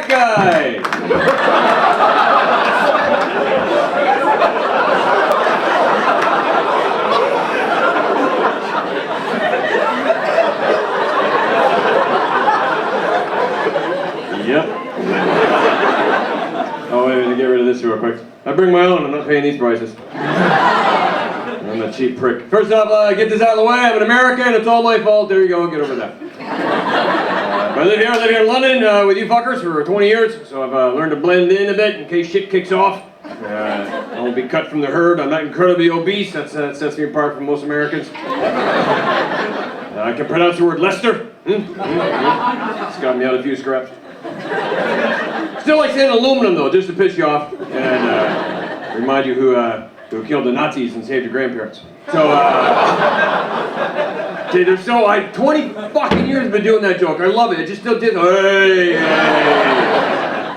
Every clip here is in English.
black guy. Yep. Oh, wait a minute, get rid of this real quick. I bring my own, I'm not paying these prices. I'm a cheap prick. First off, get this out of the way, I'm an American, it's all my fault. There you go, get over that. I live here in London with you fuckers for 20 years, so I've learned to blend in a bit in case shit kicks off. I won't be cut from the herd, I'm not incredibly obese, that sets me apart from most Americans. I can pronounce the word Lester. It's got me out a few scraps. Still like saying aluminum though, just to piss you off and remind you who killed the Nazis and saved your grandparents. So, I 20 fucking years been doing that joke. I love it. It just still did. Hey.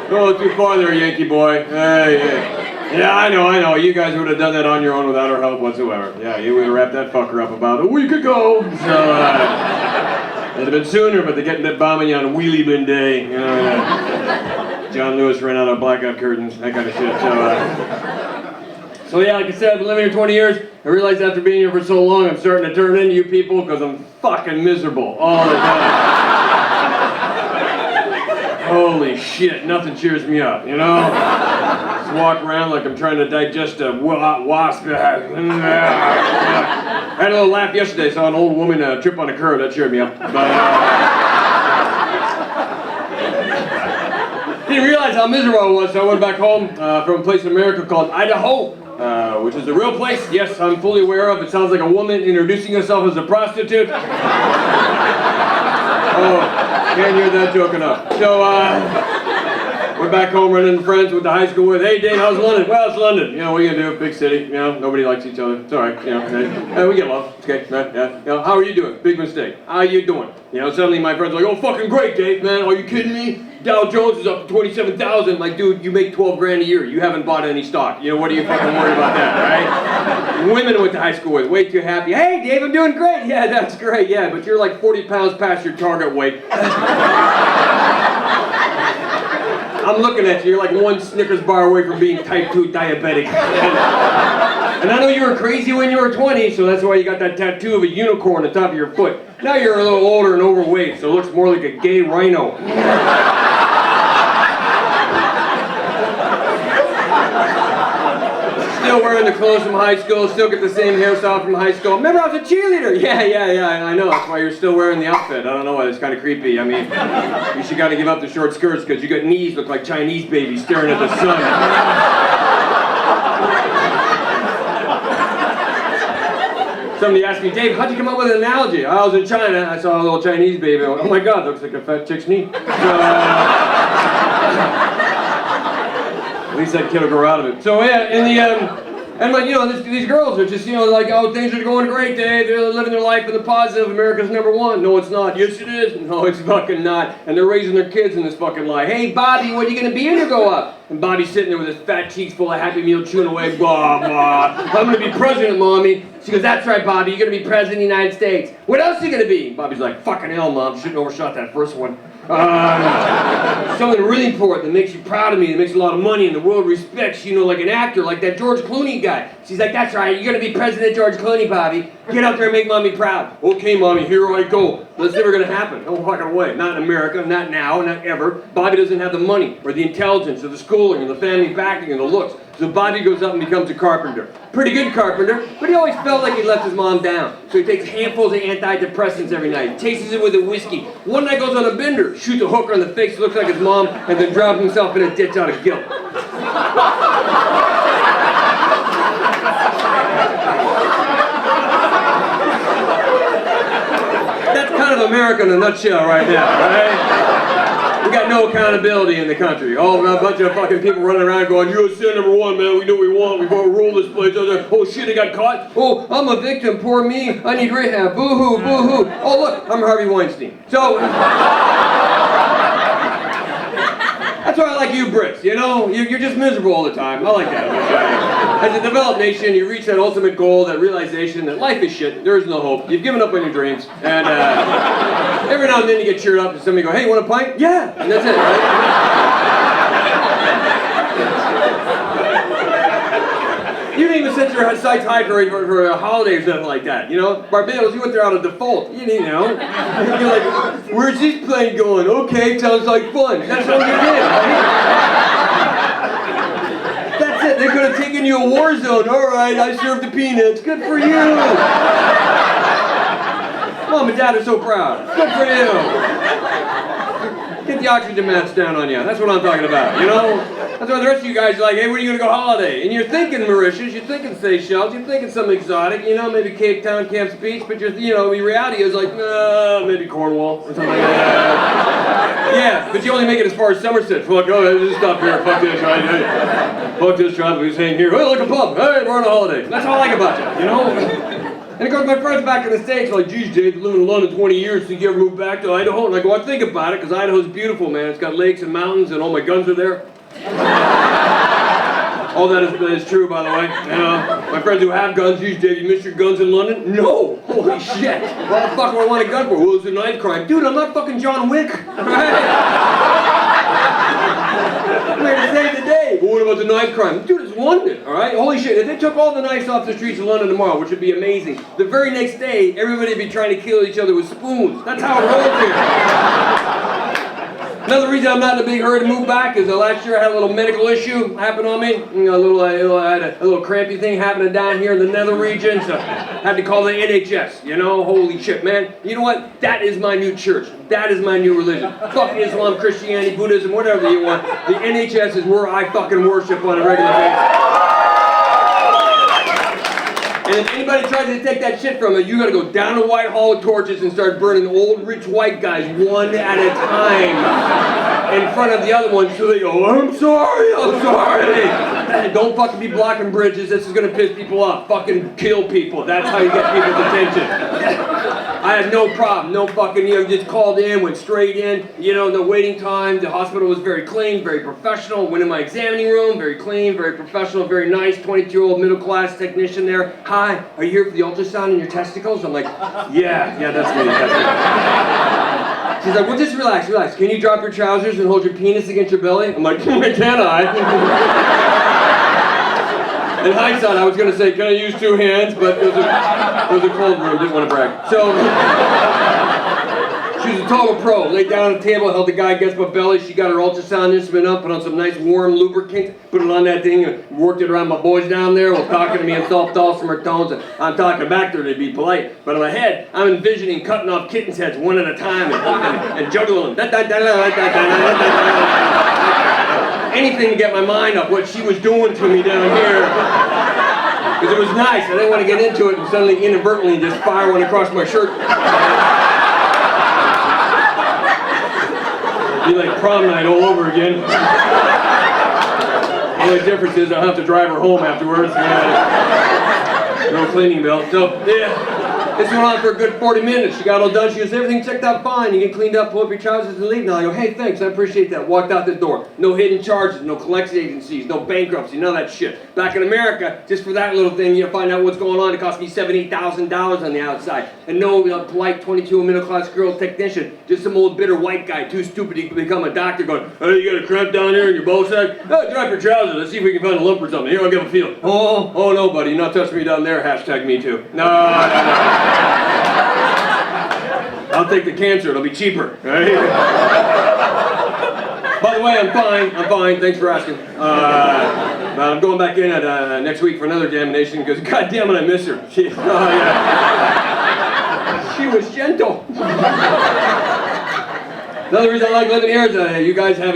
Oh, too far there, Yankee boy. Hey. Yeah, I know. You guys would have done that on your own without our help whatsoever. Yeah, you would have wrapped that fucker up about a week ago. So, it'd have been sooner, but they're getting that bombing on Wheelie Bin Day. You know, John Lewis ran out of blackout curtains, that kind of shit. So yeah, like I said, I've been living here 20 years. I realized after being here for so long, I'm starting to turn into you people because I'm fucking miserable all the time. Holy shit, nothing cheers me up, you know? Just walk around like I'm trying to digest a wasp. I had a little laugh yesterday, saw an old woman trip on a curb, that cheered me up. Didn't realize how miserable I was, so I went back home from a place in America called Idaho, which is a real place. Yes, I'm fully aware of. It sounds like a woman introducing herself as a prostitute. Oh, can't hear that joke enough. So, we're back home running into friends with the high school with, hey Dave, how's London? Well, it's London. You know, what are you gonna do? Big city. You know, nobody likes each other. It's all right. You know, we get along. It's okay. Yeah. You know, how are you doing? Big mistake. How are you doing? You know, suddenly my friends are like, oh, fucking great, Dave, man. Are you kidding me? Dow Jones is up to 27,000. Like, dude, you make 12 grand a year. You haven't bought any stock. You know, what are you fucking worried about that, right? Women I went to high school with, way too happy. Hey, Dave, I'm doing great. Yeah, that's great. Yeah, but you're like 40 pounds past your target weight. I'm looking at you. You're like one Snickers bar away from being type 2 diabetic. And I know you were crazy when you were 20, so that's why you got that tattoo of a unicorn on the top of your foot. Now you're a little older and overweight, so it looks more like a gay rhino. Still wearing the clothes from high school, still get the same hairstyle from high school. Remember, I was a cheerleader. Yeah, I know. That's why you're still wearing the outfit. I don't know why, it's kind of creepy. I mean, you should gotta give up the short skirts because you got knees look like Chinese babies staring at the sun. Somebody asked me, Dave, how'd you come up with an analogy? I was in China, I saw a little Chinese baby. I went, oh my God, looks like a fat chick's knee. So, at least that kid will grow out of it. So yeah, and like, you know, these girls are just, you know, like, oh, things are going great, Dave. They're living their life in the positive. America's #1. No, it's not. Yes, it is. No, it's fucking not. And they're raising their kids in this fucking lie. Hey, Bobby, what are you going to be when you grow up? And Bobby's sitting there with his fat cheeks full of Happy Meal chewing away. Blah, blah. I'm going to be president, Mommy. She goes, that's right, Bobby. You're going to be president of the United States. What else are you going to be? Bobby's like, fucking hell, Mom. Shouldn't have overshot that first one. Something really important that makes you proud of me, that makes a lot of money, and the world respects, you know, like an actor, like that George Clooney guy. She's like, that's right, you're gonna be President George Clooney, Bobby. Get out there and make Mommy proud. Okay, Mommy, here I go. That's never gonna happen. No fucking way. Not in America, not now, not ever. Bobby doesn't have the money, or the intelligence, or the schooling, or the family backing, or the looks. So Bobby goes up and becomes a carpenter. Pretty good carpenter, but he always felt like he left his mom down. So he takes handfuls of antidepressants every night, chases it with a whiskey. One night goes on a bender, shoots a hooker in the face, looks like his mom, and then drops himself in a ditch out of guilt. That's kind of America in a nutshell right now, right? We got no accountability in the country. Oh, we got a bunch of fucking people running around going, USA #1, man, we do what we want, we've got to rule this place. Oh shit, I got caught. Oh, I'm a victim, poor me, I need rehab, boo-hoo, boo-hoo. Oh look, I'm Harvey Weinstein. So, that's why I like you Brits, you know? You're just miserable all the time. I like that. As a developed nation, you reach that ultimate goal, that realization that life is shit, there is no hope, you've given up on your dreams, and every now and then you get cheered up and somebody go, hey, you want a pint? Yeah! And that's it, right? sure has sites high for a holiday or something like that. You know, Barbados, you went there out of default. You know, you're like, where's this plane going? Okay, sounds like fun. That's all you did. Right? That's it. They could have taken you a war zone. All right, I served the peanuts. Good for you. Mom and Dad are so proud. Good for you. Get the oxygen mask down on you. That's what I'm talking about, you know? That's why the rest of you guys are like, hey, where are you going to go holiday? And you're thinking Mauritius, you're thinking Seychelles, you're thinking something exotic, you know, maybe Cape Town, Camp's Beach, but your reality is like, maybe Cornwall or something like that. Yeah, but you only make it as far as Somerset. Fuck, oh, just stop here, fuck this, right? Fuck this traffic, who's hanging here. Oh, look, a pub. Hey, we're on a holiday. That's all I like about you, you know? And of course, my friends back in the States are like, geez, Jay, you've lived in London 20 years, think you ever moved back to Idaho? And I go, I think about it, because Idaho's beautiful, man. It's got lakes and mountains, and all my guns are there. All that is true, by the way. My friends who have guns, geez, Jay, you miss your guns in London? No! Holy shit! What the fuck do I want a gun for? Well, it's a knife crime. Dude, I'm not fucking John Wick. I'm here to save the day. But what about the knife crime? Dude, it's London, alright? Holy shit, if they took all the knives off the streets of London tomorrow, which would be amazing, the very next day, everybody would be trying to kill each other with spoons. That's how it rolls here. Another reason I'm not in a big hurry to move back is last year I had a little medical issue happen on me. You know, I had a little crampy thing happening down here in the nether region, so I had to call the NHS, you know? Holy shit, man. You know what? That is my new church. That is my new religion. Fuck Islam, Christianity, Buddhism, whatever you want. The NHS is where I fucking worship on a regular basis. And if anybody tries to take that shit from it, you gotta go down to Whitehall with torches and start burning old rich white guys one at a time in front of the other one so they go, I'm sorry. Don't fucking be blocking bridges. This is gonna piss people off. Fucking kill people. That's how you get people's attention. I had no problem, no fucking, just called in, went straight in, no waiting time. The hospital was very clean, very professional. Went in my examining room, very clean, very professional, very nice. 22-year-old middle-class technician there. Hi, are you here for the ultrasound in your testicles? I'm like, yeah, that's me. She's like, well, just relax. Can you drop your trousers and hold your penis against your belly? I'm like, can I? In hindsight, I was going to say, can I use two hands? But it was a cold room, didn't want to brag. So, she's a total pro. Laid down on the table, held the guy against my belly. She got her ultrasound instrument up, put on some nice warm lubricant, put it on that thing, and worked it around my boys down there while talking to me in soft dulcimer tones. And I'm talking back to her to be polite. But in my head, I'm envisioning cutting off kittens' heads one at a time and juggling them. Anything to get my mind off what she was doing to me down here. Because it was nice. I didn't want to get into it and suddenly inadvertently just fire one across my shirt. It'd be like prom night all over again. The only difference is I'll have to drive her home afterwards. No cleaning bill. So, yeah. This went on for a good 40 minutes. She got all done. She goes, everything checked out fine. You get cleaned up, pull up your trousers and leave now. I go, hey, thanks. I appreciate that. Walked out the door. No hidden charges, no collection agencies, no bankruptcy, none of that shit. Back in America, just for that little thing, you find out what's going on. It cost me $7,000, $8,000 on the outside. And no polite 22 middle-class girl technician. Just some old bitter white guy, too stupid to become a doctor going, oh, you got a cramp down there in your ball sack? Oh, drop your trousers. Let's see if we can find a lump or something. Here, I'll give a feel. Oh, no, buddy. You're not touching me down there. Hashtag me too. No. I'll take the cancer, it'll be cheaper, right? By the way, I'm fine, thanks for asking. I'm going back in next week for another examination because, god damn it, I miss her. She was gentle. Another reason I like living here is you guys have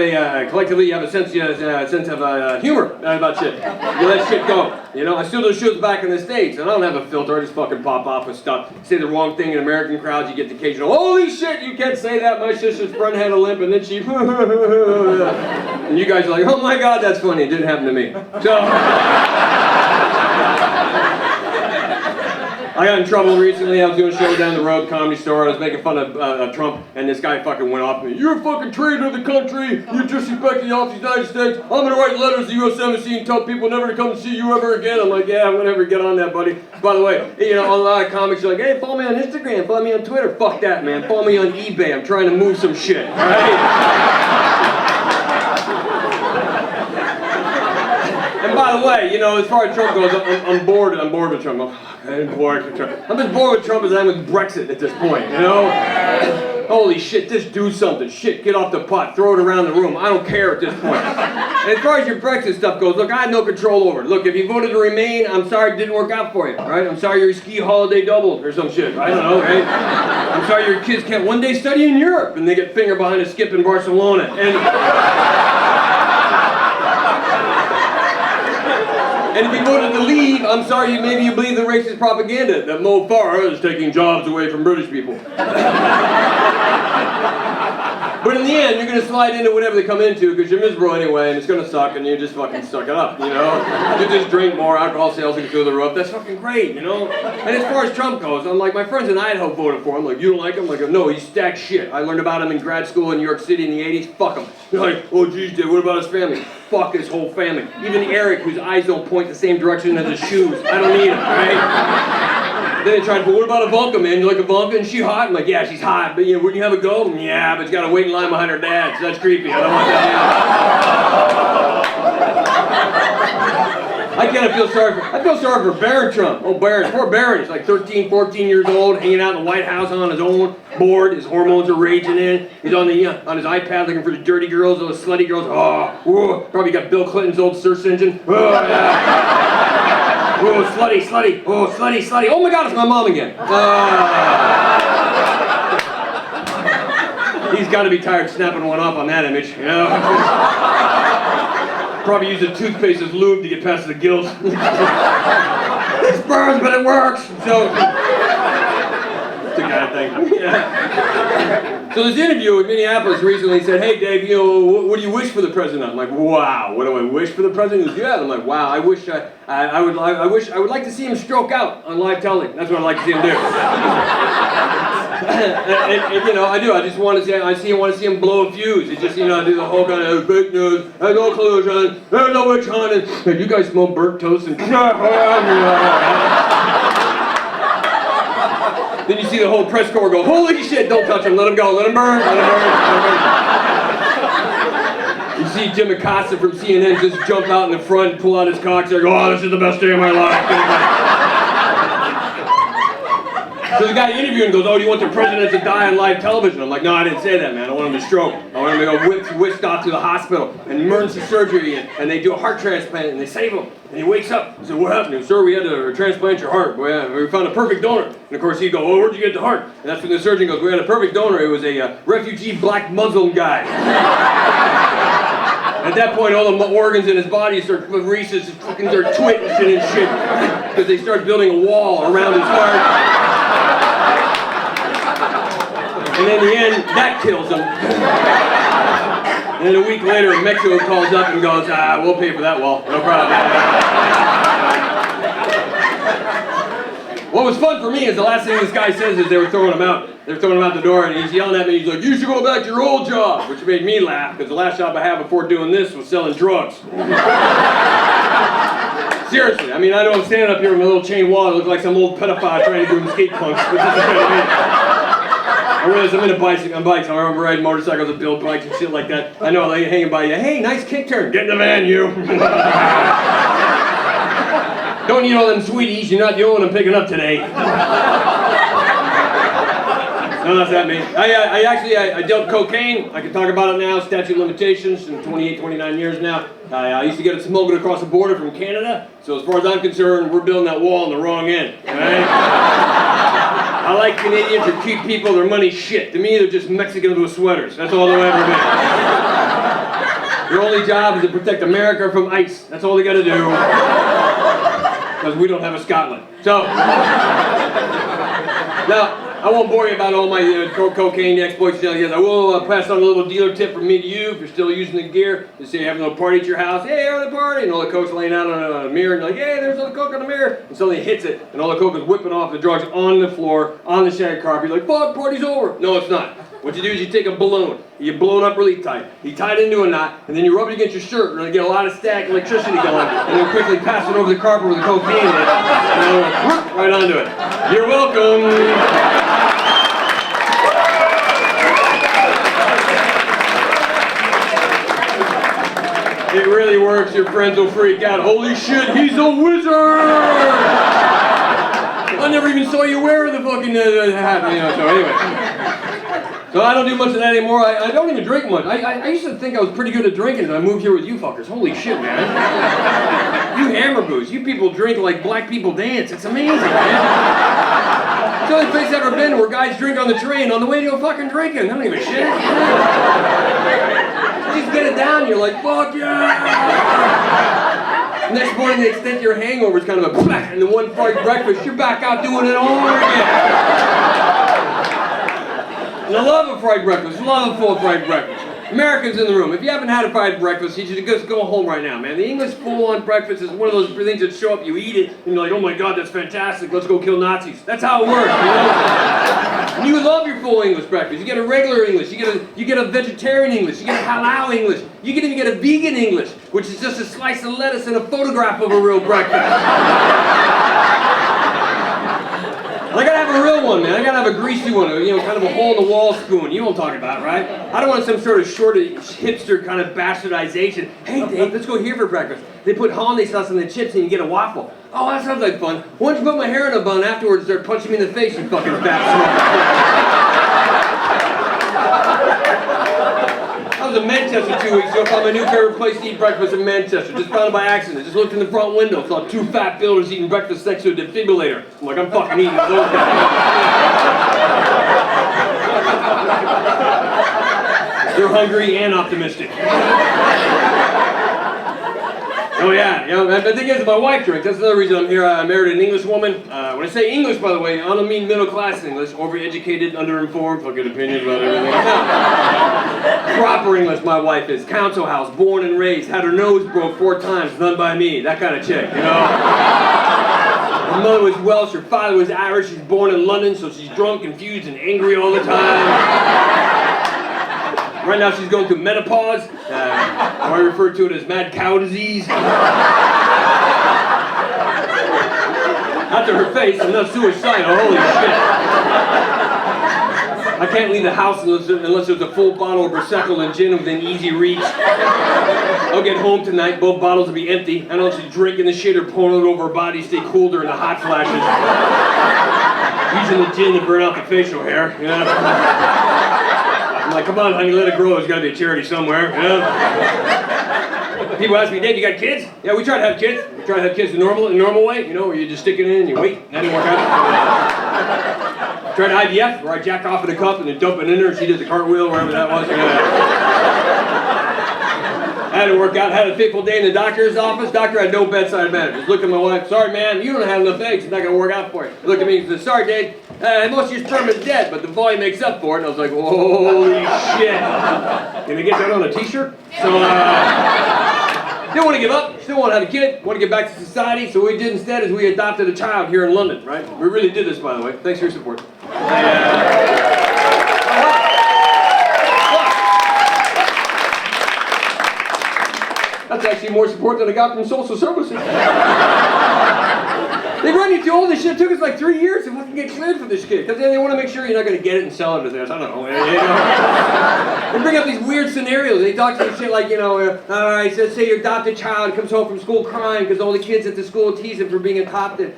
collectively you have a sense of humor about shit. You let shit go. I still do shows back in the States, and I don't have a filter. I just fucking pop off with stuff. Say the wrong thing in American crowds, you get the occasional, holy shit, you can't say that. My sister's friend had a limp, and then she, and you guys are like, oh my god, that's funny. It didn't happen to me. So, I got in trouble recently. I was doing a show down the road, Comedy Store. I was making fun of Trump, and this guy fucking went off me. You're a fucking traitor to the country. You disrespect the office of the United States. I'm going to write letters to the U.S. Embassy and tell people never to come see you ever again. I'm like, yeah, I'm going to never get on that, buddy. By the way, a lot of comics are like, hey, follow me on Instagram, follow me on Twitter. Fuck that, man. Follow me on eBay. I'm trying to move some shit, all right? And by the way, you know, as far as Trump goes, I'm bored with Trump. I'm bored with Trump. I'm as bored with Trump as I am with Brexit at this point, you know? Holy shit, just do something. Shit, get off the pot, throw it around the room. I don't care at this point. And as far as your Brexit stuff goes, look, I had no control over it. Look, if you voted to remain, I'm sorry it didn't work out for you, right? I'm sorry your ski holiday doubled or some shit. I don't know, right? I'm sorry your kids can't one day study in Europe and they get finger behind a skip in Barcelona. And if you voted to leave, I'm sorry, maybe you believe the racist propaganda that Mo Farah is taking jobs away from British people. But in the end, you're going to slide into whatever they come into because you're miserable anyway, and it's going to suck, and you just fucking suck it up, you know? You just drink more, alcohol sales will go through the roof. That's fucking great, you know? And as far as Trump goes, I'm like, my friends in Idaho voted for him. Like, you don't like him? Like, no, he's stacked shit. I learned about him in grad school in New York City in the 80s. Fuck him. They're like, oh, geez, dude, what about his family? Fuck his whole family. Even Eric, whose eyes don't point the same direction as his shoes. I don't need him, right? Then they tried, but what about Ivanka, man? You like Ivanka? And she hot? I'm like, yeah, she's hot. But, you know, wouldn't you have a go? Yeah, but you gotta wait in line behind her dad, so that's creepy. I don't want that. I feel sorry for Barron Trump. Oh, Barron, poor Barron. He's like 13, 14 years old, hanging out in the White House on his own, bored. His hormones are raging in. He's on his iPad looking for the dirty girls, those slutty girls. Oh, whoa. Probably got Bill Clinton's old search engine. Oh, yeah. Oh, slutty, slutty. Oh, slutty, slutty. Oh my God, it's my mom again. He's got to be tired snapping one off on that image, you know? Probably use a toothpaste as lube to get past the guilt. This burns, but it works. So, it's a guy thing. Yeah. So this interview with Minneapolis recently said, hey Dave, you know, what do you wish for the president? I'm like, wow, what do I wish for the president? He goes, yeah. I'm like, wow, I wish I would like to see him stroke out on live telly. That's what I'd like to see him do. and, you know, I do. I just want to see him blow a fuse. It's just, you know, I do the whole kind of fake news, there's no collusion, there's no witch hunting. Hey, you guys smell burnt toast and then you see the whole press corps go, holy shit, don't touch him, let him go, let him burn, let him burn. You see Jim Acosta from CNN just jump out in the front and pull out his cocktail and go, oh, this is the best day of my life. So the guy interviewing goes, oh, do you want the president to die on live television? I'm like, no, I didn't say that, man. I want him to stroke. I want him to go whisked off to the hospital and emergency surgery, and they do a heart transplant, and they save him. And he wakes up. I said, what happened? He said, sir, we had to transplant your heart. We found a perfect donor. And of course he'd go, oh, where'd you get the heart? And that's when the surgeon goes, we had a perfect donor. It was a refugee black Muslim guy. At that point, all the organs in his body start rhesus, fucking start twitching and shit. Because they start building a wall around his heart. And in the end, that kills him. And then a week later, Mexico calls up and goes, we'll pay for that wall, no problem. What was fun for me is the last thing this guy says is they were throwing him out. They were throwing him out the door, and he's yelling at me. He's like, you should go back to your old job, which made me laugh, because the last job I had before doing this was selling drugs. Seriously, I mean, I know I'm standing up here with my little chain wallet. I look like some old pedophile trying to do skate punks, but this is kind of me. I realize I'm into bikes. I remember riding motorcycles and build bikes and shit like that. I know, like hanging by you. Hey, nice kick turn. Get in the van, you. Don't eat all them sweeties. You're not the only one I'm picking up today. No, that's not me. I dealt cocaine. I can talk about it now. Statute of limitations in 28, 29 years now. I used to get it smuggled across the border from Canada. So as far as I'm concerned, we're building that wall on the wrong end. Right? I like Canadians are cute people, their money's shit. To me, they're just Mexicans with sweaters. That's all they'll ever be. Their only job is to protect America from ICE. That's all they gotta do. Because we don't have a Scotland. So, now, I won't bore you about all my cocaine exploits. I will pass on a little dealer tip from me to you if you're still using the gear. Let's say you're having a little party at your house. Hey, you're at the party. And all the coke's laying out on a mirror. And you're like, hey, there's all the coke on the mirror. And suddenly it hits it. And all the coke is whipping off the drugs on the floor, on the shag carpet. You're like, fuck, party's over. No, it's not. What you do is you take a balloon. You blow it up really tight. You tie it into a knot. And then you rub it against your shirt. And you get a lot of static electricity going. And then quickly pass it over the carpet with the cocaine in it. And right onto it. You're welcome. It really works. Your friends will freak out. Holy shit, he's a wizard! I never even saw you wear the fucking hat. So anyway. So I don't do much of that anymore. I don't even drink much. I used to think I was pretty good at drinking, and I moved here with you fuckers. Holy shit, man. You hammer booze. You people drink like black people dance. It's amazing, man. It's the only place I've ever been where guys drink on the train on the way to a fucking drinking. I don't give a shit. You just get it down, you're like, fuck yeah! Next morning, the extent your hangover is kind of a and the one fried breakfast, you're back out doing it all over again. And I love a fried breakfast. I love a full fried breakfast. Americans in the room, if you haven't had a fried breakfast, you should just go home right now, man. The English full-on breakfast is one of those things that show up, you eat it, and you're like, oh my God, that's fantastic, let's go kill Nazis. That's how it works, you know? And you love your full English breakfast. You get a regular English, you get a vegetarian English, you get a halal English, you can even get a vegan English, which is just a slice of lettuce and a photograph of a real breakfast. I gotta have a real one, man. I gotta have a greasy one, kind of a hole-in-the-wall spoon. You know what I'm talking about, right? I don't want some sort of short hipster kind of bastardization. Hey, Dave, let's go here for breakfast. They put hollandaise sauce on the chips and you get a waffle. Oh, that sounds like fun. Why don't you put my hair in a bun afterwards and start punching me in the face, you fucking bastard? I was in Manchester 2 weeks ago, found my new favorite place to eat breakfast in Manchester. Just found it by accident. Just looked in the front window, saw two fat builders eating breakfast next to a defibrillator. I'm like, I'm fucking eating those guys. They're hungry and optimistic. Oh yeah, the thing is, my wife drinks. That's another reason I'm here. I married an English woman. When I say English, by the way, I don't mean middle-class English, overeducated, underinformed, fucking opinions about everything. No. Proper English, my wife is. Council house, born and raised, had her nose broke 4 times, none by me. That kind of chick, you know? Her mother was Welsh, her father was Irish. She's born in London, so she's drunk, confused, and angry all the time. Right now she's going through menopause. I refer to it as mad cow disease. Not to her face, I'm not suicidal, holy shit. I can't leave the house unless there's a full bottle of Prosecco and gin within easy reach. I'll get home tonight, both bottles will be empty. I don't know if she's drinking the shit or pouring it over her body to stay cool during the hot flashes. Using the gin to burn out the facial hair, you know? I'm like, come on, honey, let it grow. There's got to be a charity somewhere, you know? People ask me, Dave, you got kids? Yeah, we try to have kids. We try to have kids the normal way, you know, where you just stick it in and you wait. That didn't work out. Tried IVF, where I jack off in a cup and then dump it in her and she did the cartwheel, wherever that was. You know? That didn't work out. Had a fateful day in the doctor's office. Doctor had no bedside manner. Just looked at my wife. Sorry, man, you don't have enough eggs. It's not going to work out for you. Looked at me and said, sorry, Dave. Most of your sperm is dead, but the volume makes up for it. And I was like, holy shit. Can I get that on a t-shirt? So, didn't want to give up. Still want to have a kid. Want to get back to society. So what we did instead is we adopted a child here in London, right? We really did this, by the way. Thanks for your support. That's actually more support than I got from social services. They run you through all this shit. It took us like 3 years to fucking get cleared for this kid. Because they want to make sure you're not going to get it and sell it to this. I don't know. They bring up these weird scenarios. They talk to you shit like, all right, so say your adopted child comes home from school crying because all the kids at the school tease him for being adopted.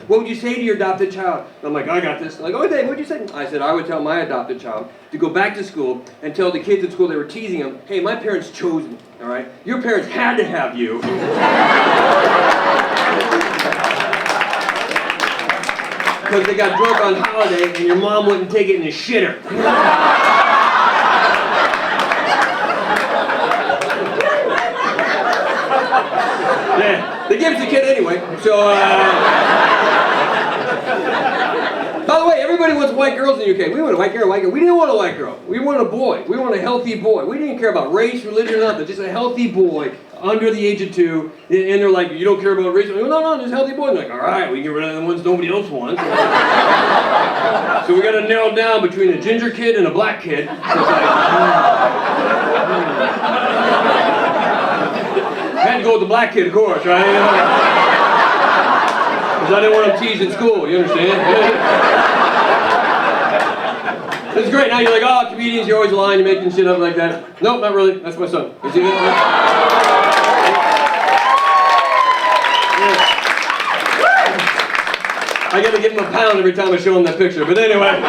What would you say to your adopted child? And I'm like, I got this. Like, oh, Dave, what'd you say? I said, I would tell my adopted child to go back to school and tell the kids at school they were teasing him, hey, my parents chose me, all right? Your parents had to have you. Because they got drunk on holiday and your mom wouldn't take it in the shitter. Yeah, they gave it to the kid anyway, so, by the way, everybody wants white girls in the UK. We want a white girl, We didn't want a white girl. We wanted a boy. We want a healthy boy. We didn't care about race, religion, or nothing. Just a healthy boy under the age of 2. And they're like, you don't care about race? No, just a healthy boy. And they're like, all right, we can get rid of the ones nobody else wants. So we got to narrow down between a ginger kid and a black kid. So it's like, had to go with the black kid, of course, right? Because I didn't want him teased in school, you understand? This is great. Now you're like, oh, comedians, you're always lying, you're making shit up like that. Nope, not really. That's my son. You see that? I gotta give him a pound every time I show him that picture. But anyway,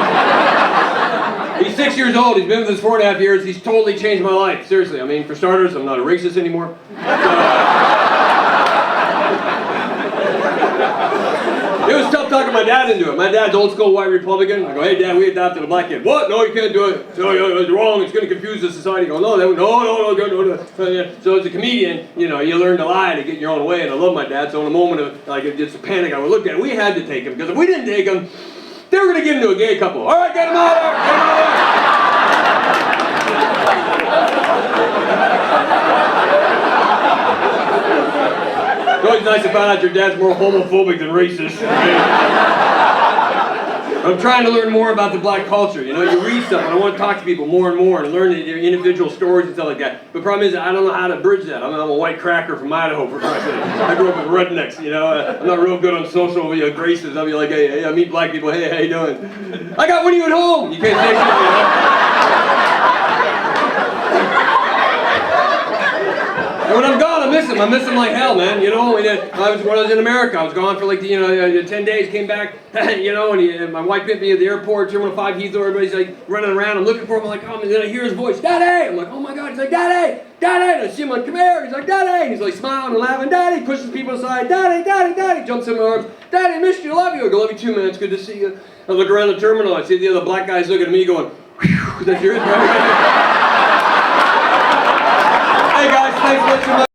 he's 6 years old. He's been with us 4.5 years. He's totally changed my life. Seriously. I mean, for starters, I'm not a racist anymore. It was tough talking my dad into it. My dad's old school white Republican. I go, hey Dad, we adopted a black kid. What? No, you can't do it. No, it's wrong. It's going to confuse the society. I go, no. So as a comedian, you know, you learn to lie to get your own way. And I love my dad. So in a moment of like just a panic, I would look at it. We had to take him because if we didn't take him, they were going to give him to a gay couple. All right, get him out of there. Get him out of there. It's always nice to find out your dad's more homophobic than racist. I'm trying to learn more about the black culture. You know, you read stuff, and I want to talk to people more and more and learn their individual stories and stuff like that. But the problem is, I don't know how to bridge that. I'm a white cracker from Idaho, for Christ's sake. I grew up with rednecks, you know. I'm not real good on social graces. I'll be like, hey, I meet black people. Hey, how you doing? I got one of you at home. You can't say shit, you know. And when I'm gone, I miss him. I miss him like hell, man. You know, when I was in America, I was gone for like 10 days. Came back, you know, and my wife picked me at the airport, Terminal 5 Heathrow. Everybody's like running around. I'm looking for him. I'm like, oh, and then I hear his voice, Daddy. I'm like, oh my God. He's like, Daddy, Daddy. And I see him like, come here. He's like, Daddy. And he's like smiling and laughing. Daddy. Pushes people aside. Daddy, Daddy, Daddy. Jumps in my arms. Daddy, I missed you. Love you. I go, love you too, man. It's good to see you. I look around the terminal. I see the other black guys looking at me, going, whew, that's yours, right? Hey guys, thanks so much.